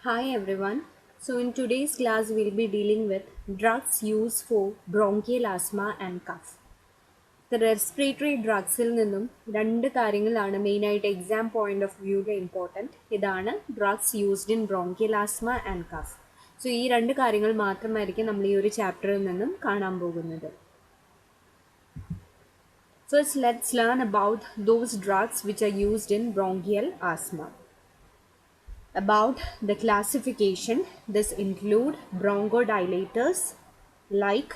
Hi everyone. So in today's class we'll be dealing with drugs used for bronchial asthma and cough. The respiratory drugsൽ നിന്നും രണ്ട് കാര്യങ്ങളാണ് മെയിനായിട്ട് exam point of വ്യൂവിൽ important. ഇതാണ് drugs used in bronchial asthma and cough. So ഈ രണ്ട് കാര്യങ്ങൾ മാത്രമായിരിക്കും നമ്മൾ ഈ ഒരു ചാപ്റ്ററിൽ നിന്നും കാണാൻ പോകുന്നത്. First let's learn about those drugs which are used in bronchial asthma. About the classification, this include bronchodilators like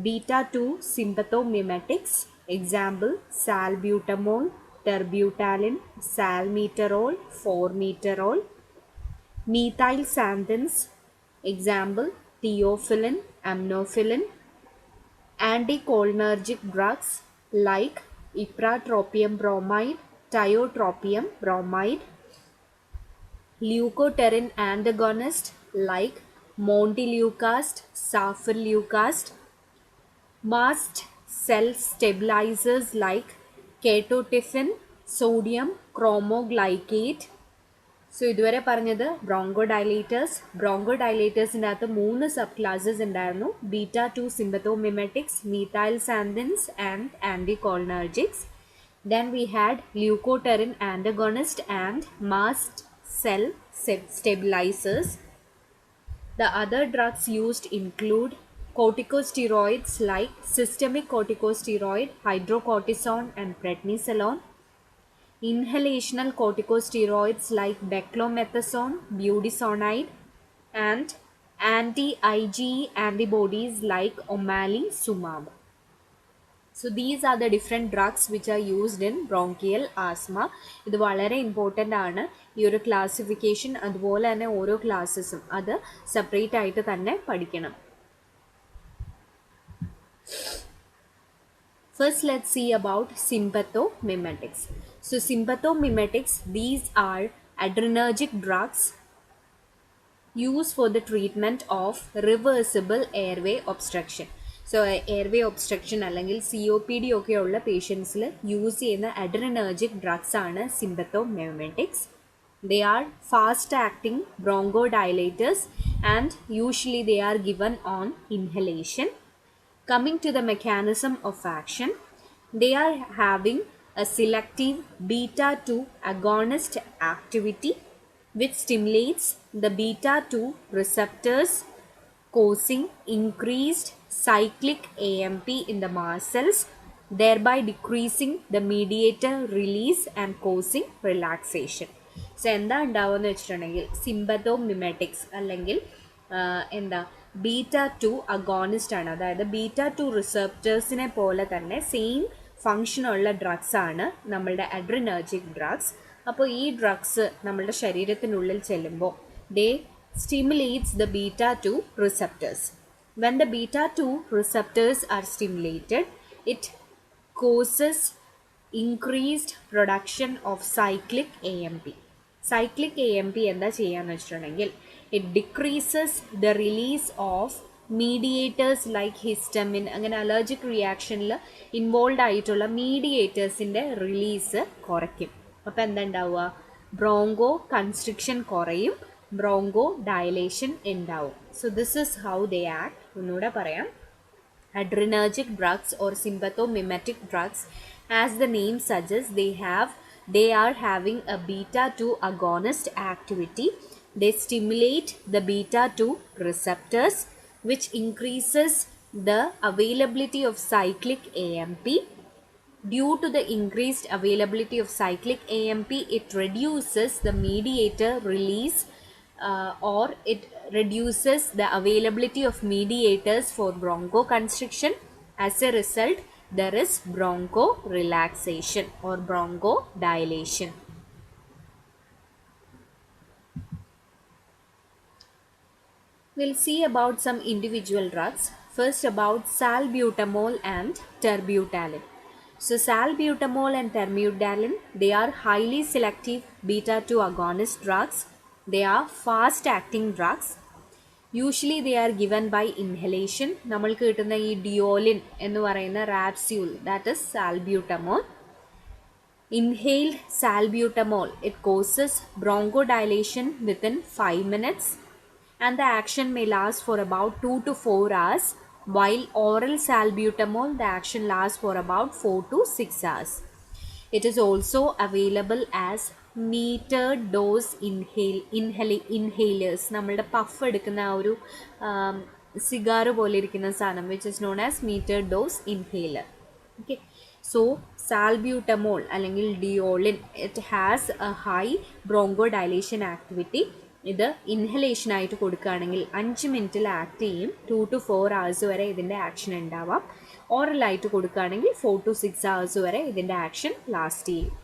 beta-2 sympathomimetics, example salbutamol, terbutalin, salmeterol, formoterol, methylxanthins, example theophylline, aminophylline, anticholinergic drugs like ipratropium bromide, tiotropium bromide, leukotriene antagonist like montelukast, safirlukast, mast cell stabilizers like ketotifen, sodium chromoglycate. So ഇതുവരെ പറഞ്ഞത് ബ്രോങ്കോഡൈലേറ്റേഴ്സിൻ്റെ അകത്ത് 3 sub classes ഉണ്ടായിരുന്നു. Beta two സിമ്പത്തോമിമെറ്റിക്സ്, മീഥൈൽസാന്തിൻസ് and ആൻറ്റികോളിനർജിക്സ്. Then we had leukotriene antagonist and mast cell stabilizers. The other drugs used include corticosteroids like systemic corticosteroid, hydrocortisone and prednisolone, inhalational corticosteroids like beclomethasone, budesonide, and anti-IgE antibodies like omalizumab. So these are the different drugs which are used in bronchial asthma. ഇത് വളരെ important ആണ്. ഈ ഒരു classification അതുപോലെ തന്നെ ഓരോ ക്ലാസ്സസും അത് separate ആയിട്ട് തന്നെ പഠിക്കണം. First let's see about sympathomimetics. So sympathomimetics, these are adrenergic drugs used for the treatment of reversible airway obstruction. So airway obstruction അല്ലെങ്കിൽ COPD ഒക്കെയുള്ള പേഷ്യൻസിൽ യൂസ് ചെയ്യുന്ന അഡ്രിനർജിക് ഡ്രഗ്സ് ആണ് സിമ്പത്തോമിമെറ്റിക്സ്. They are fast acting bronchodilators and usually they are given on inhalation. Coming to the mechanism of action, they are having a selective beta-2 agonist activity which stimulates the beta-2 receptors, causing increased cyclic AMP in the mast cells, thereby decreasing the mediator release and causing relaxation. So എന്താ ഉണ്ടാവുമെന്ന് വെച്ചിട്ടുണ്ടെങ്കിൽ സിമ്പത്തോമിമെറ്റിക്സ് അല്ലെങ്കിൽ എന്താ beta two agonist ആണ്. അതായത് beta two റിസപ്റ്റേഴ്സിനെ പോലെ തന്നെ same ഫങ്ഷനുള്ള drugs ആണ് നമ്മളുടെ അഡ്രിനർജിക് ഡ്രഗ്സ്. അപ്പോൾ ഈ ഡ്രഗ്സ് നമ്മളുടെ ശരീരത്തിനുള്ളിൽ ചെല്ലുമ്പോൾ ദേ stimulates the beta-2 receptors. When the beta-2 receptors are stimulated, it causes increased production of cyclic AMP. Cyclic AMP എന്താ ചെയ്യാന്ന് വെച്ചിട്ടുണ്ടെങ്കിൽ it decreases the release of mediators like histamine, അങ്ങനെ അലർജിക് റിയാക്ഷനിൽ ഇൻവോൾവ് ആയിട്ടുള്ള മീഡിയേറ്റേഴ്സിൻ്റെ release കുറയ്ക്കും. അപ്പോൾ എന്താ ഉണ്ടാവുക? ബ്രോങ്കോ കൺസ്ട്രിക്ഷൻ കുറയും, ബ്രോങ്കോ ഡയലേഷൻ ഉണ്ടാവും. So this is how they act. ഒന്നുകൂടെ പറയാം. Adrenergic drugs or sympathomimetic drugs, as the name suggests, they are having a beta-2 agonist activity. They stimulate the beta-2 receptors, which increases the availability of cyclic AMP. Due to the increased availability of cyclic AMP, it reduces the mediator release or it reduces the availability of mediators for bronchoconstriction. As a result, there is bronchorelaxation or bronchodilation. We'll see about some individual drugs. First about salbutamol and terbutalin. So salbutamol and terbutalin, they are highly selective beta-2 agonist drugs. They are fast acting drugs. Usually they are given by inhalation. നമ്മൾക്ക് കിട്ടുന്ന ഈ ഡിയോലിൻ എന്ന് പറയുന്ന റാപ്സ്യൂൾ, that is salbutamol. Inhaled salbutamol, it causes bronchodilation within 5 minutes and the action may last for about 2 to 4 hours, while oral salbutamol, the action lasts for about 4 to 6 hours. It is also available as metered dose inhalers. നമ്മളുടെ puff എടുക്കുന്ന ആ ഒരു സിഗാറ് പോലെ ഇരിക്കുന്ന സാധനം which is known as metered dose inhaler. Okay. So salbutamol അല്ലെങ്കിൽ diolin, it has a high bronchodilation activity. ഇത് inhalation ആയിട്ട് കൊടുക്കുകയാണെങ്കിൽ 5 മിനിറ്റിൽ ആക്ട് ചെയ്യും. 2 to 4 hours വരെ ഇതിൻ്റെ ആക്ഷൻ ഉണ്ടാവാം. ഓറലായിട്ട് കൊടുക്കുകയാണെങ്കിൽ 4 to 6 hours വരെ ഇതിൻ്റെ ആക്ഷൻ ലാസ്റ്റ് ചെയ്യും.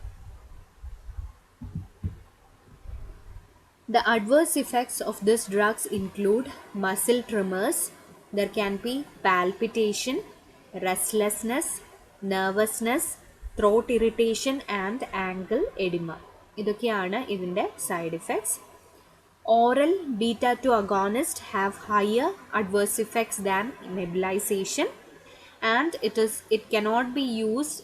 The adverse effects of these drugs include muscle tremors, there can be palpitation, restlessness, nervousness, throat irritation and ankle edema. ഇതൊക്കെയാണ് ഇതിൻ്റെ side effects. Oral beta-2 agonists have higher adverse effects than nebulization, and it cannot be used.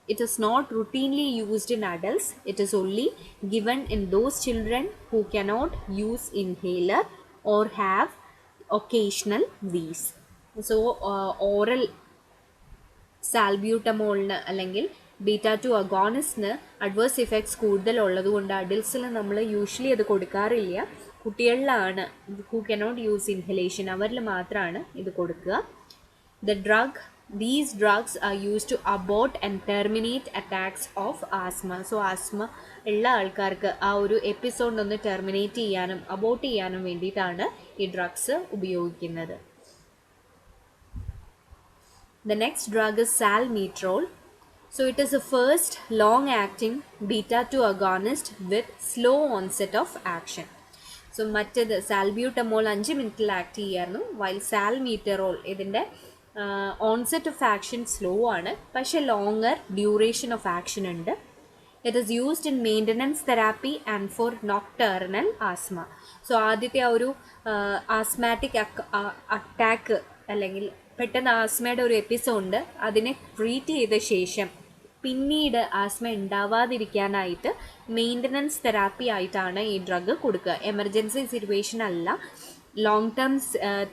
It is not routinely used in adults. It is only given in those children who cannot use inhaler or have occasional wheeze. So oral സാൽബ്യൂട്ടമോളിന് അല്ലെങ്കിൽ beta two അഗോണിസ്റ്റിന് adverse effects കൂടുതലുള്ളത് കൊണ്ട് അഡൽട്സിൽ നമ്മൾ usually അത് കൊടുക്കാറില്ല. കുട്ടികളിലാണ് who cannot use inhalation, അവരിൽ മാത്രമാണ് ഇത് കൊടുക്കുക. These drugs are used to abort and terminate attacks of asthma. So asthma ഉള്ള ആൾക്കാർക്ക് ആ ഒരു എപ്പിസോഡ് ടെർമിനേറ്റ് ചെയ്യാനും അബോർട്ട് ചെയ്യാനും വേണ്ടിയിട്ടാണ് ഈ ഡ്രഗ്സ് ഉപയോഗിക്കുന്നത്. The next drug is salmeterol. So it is the first long-acting beta-2 agonist with slow onset of action. So മറ്റേത് സാൽബ്യൂട്ടമോൾ 5 മിനിറ്റിൽ ആക്ട് ചെയ്യായിരുന്നു, while salmeterol ഇതിൻ്റെ ഓൺസെറ്റ് ഓഫ് ആക്ഷൻ സ്ലോ ആണ്, പക്ഷേ ലോങ്ങർ ഡ്യൂറേഷൻ ഓഫ് ആക്ഷൻ ഉണ്ട്. It is used in maintenance therapy and for nocturnal asthma. So ആദ്യത്തെ ആ ഒരു ആസ്മാറ്റിക് അറ്റാക്ക് അല്ലെങ്കിൽ പെട്ടെന്ന് ആസ്മയുടെ ഒരു എപ്പിസോഡ് അതിനെ ട്രീറ്റ് ചെയ്ത ശേഷം പിന്നീട് ആസ്മ ഉണ്ടാവാതിരിക്കാനായിട്ട് മെയിൻ്റനൻസ് തെറാപ്പി ആയിട്ടാണ് ഈ ഡ്രഗ് കൊടുക്കുക. എമർജൻസി സിറ്റുവേഷൻ അല്ല, long term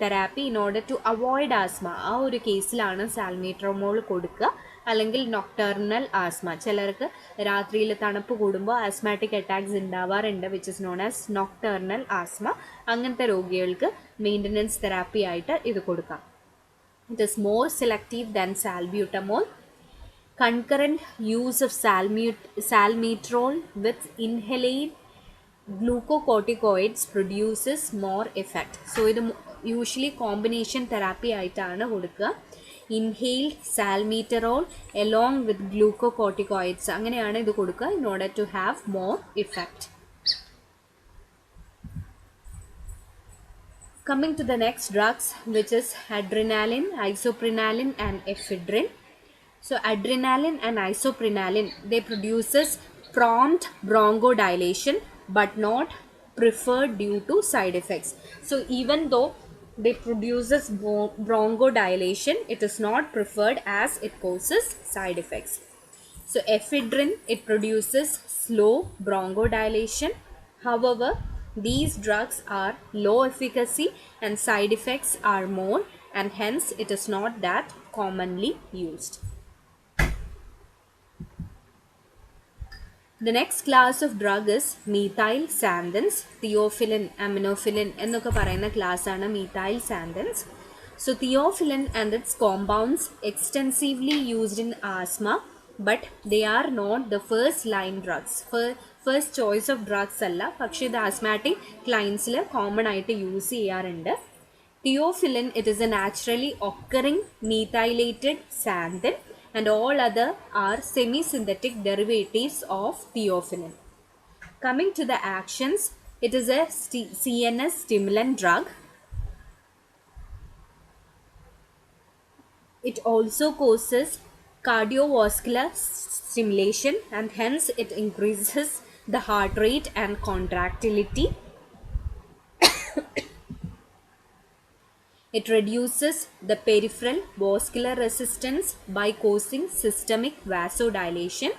therapy in order to avoid asthma. ആ ഒരു കേസിലാണ് സാൽമീട്രോമോൾ കൊടുക്കുക. അല്ലെങ്കിൽ നൊക്ടേർണൽ ആസ്മ, ചിലർക്ക് രാത്രിയിൽ തണുപ്പ് കൂടുമ്പോൾ ആസ്മാറ്റിക് അറ്റാക്സ് ഉണ്ടാവാറുണ്ട്, which is known as nocturnal asthma. അങ്ങനത്തെ രോഗികൾക്ക് മെയിൻ്റനൻസ് തെറാപ്പി ആയിട്ട് ഇത് കൊടുക്കാം. It is more selective than salbutamol. Concurrent use of salmeterol with inhaled glucocorticoids produces more effect. So ഇത് യൂഷ്വലി കോമ്പിനേഷൻ തെറാപ്പി ആയിട്ടാണ് കൊടുക്കുക. Inhaled salmeterol along with glucocorticoids, അങ്ങനെയാണ് ഇത് കൊടുക്കുക in order to have more effect. Coming to the next drugs, which is adrenaline, isoprenaline and ephedrine. So adrenaline and isoprenaline, they produces prompt bronchodilation but not preferred due to side effects. So even though they produces bronchodilation, it is not preferred as it causes side effects. So ephedrine, it produces slow bronchodilation. However, these drugs are low efficacy and side effects are more, and hence it is not that commonly used. The next class of drug is methyl xanthins, theophylline, aminophylline എന്നൊക്കെ പറയുന്ന class ആണ് methyl xanthins. So theophylline and its compounds extensively used in asthma, but they are not the first line drugs. First choice of drugs അല്ല, പക്ഷേ ഇത് asthmatic ക്ലൈൻസിൽ common ആയിട്ട് use ചെയ്യാറുണ്ട്. Theophylline, it is A naturally occurring methylated xanthin and all other are semi-synthetic derivatives of theophylline. Coming to the actions, it is a CNS stimulant drug. It also causes cardiovascular stimulation and hence it increases the heart rate and contractility. It reduces the peripheral vascular resistance by causing systemic vasodilation